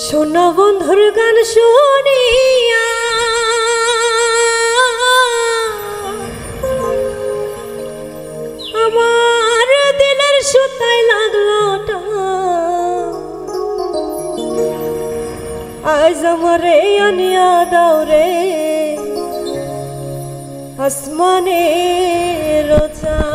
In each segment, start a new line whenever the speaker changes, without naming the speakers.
শোনা বন্ধুর গান শুনিয়া আমার দিলের সুতায় লাগলো আজ আমারে আনিয়া দাও রে আসমানের চাঁদ।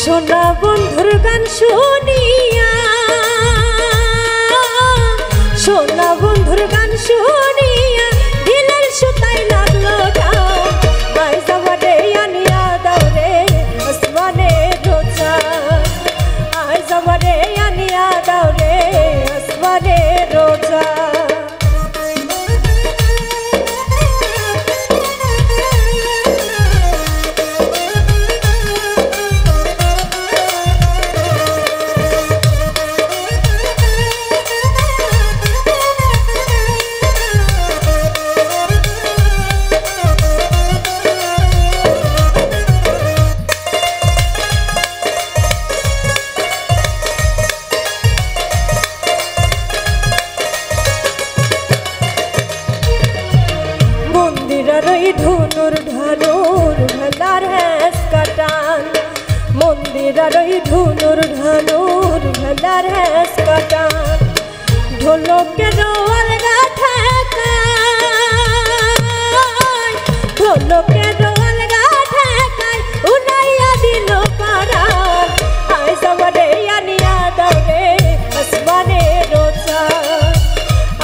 শোনা বন্ধুর গান শুনিয়া শোনা বন্ধুর গান শুনিয়া দিলের সুতায় লাগলো আজ আমারে আনিয়া দাও রে আসমানের চাঁদ। আজ আমারে আনিয়া দাও রে আসমানের চাঁদ। ধনুর ঢানুর ভেলার হ্যাস কাটান মন্দিরার ওই ধনুর ঢানুর ভেলার হ্যাস কাটান ঢোলকের আলগা ঠেকায় ঢোলকের আলগা ঠেকায় উনাইয়া দিল পারান। আজ আমারে আনিয়া দাও রে আসমানের চাঁদ।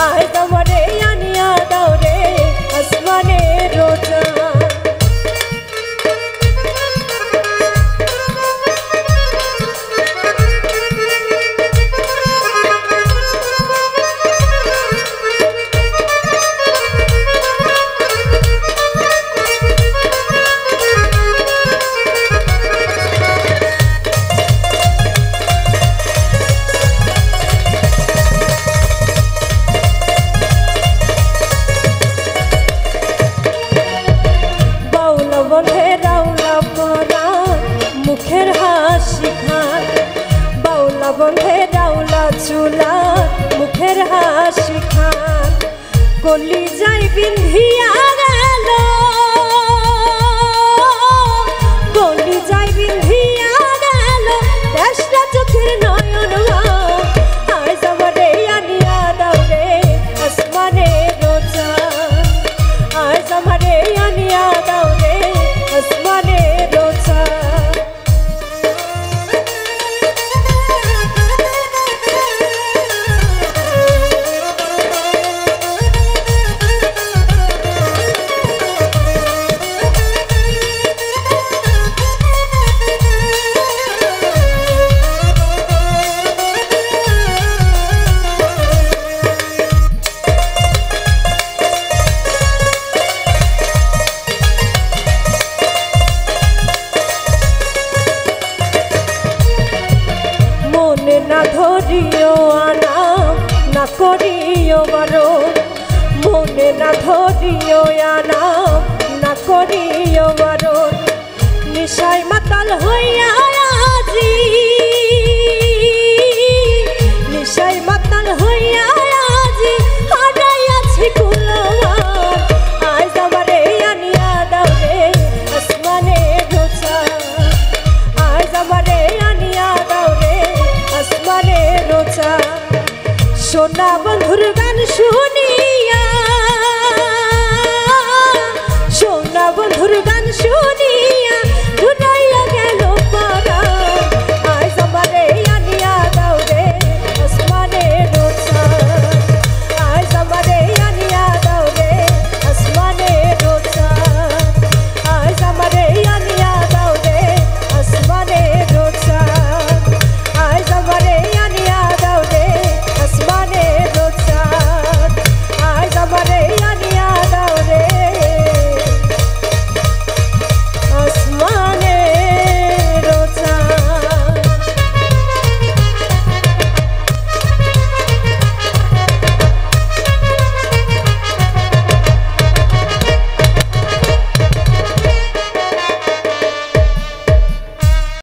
আজ আমারে আনিয়া দাও রে আসমানের চাঁদ। মুখের হাসি খান বাউলা বন্ধে ডাউলা চুলা মুখের হাসি খান কলি যাই বিন্ধিয়া গেল কলি যাই বিন্ধিয়া গেল দেশটা চোখের নয়ন আজ আমারে আনিয়া দাও রে আসমানের চাঁদ। আজ আমারে আনিয়া দাও রে আসমানের চাঁদ। না ধরিও আনা না করিও বারণ মনে না ধরিও আনা না করিও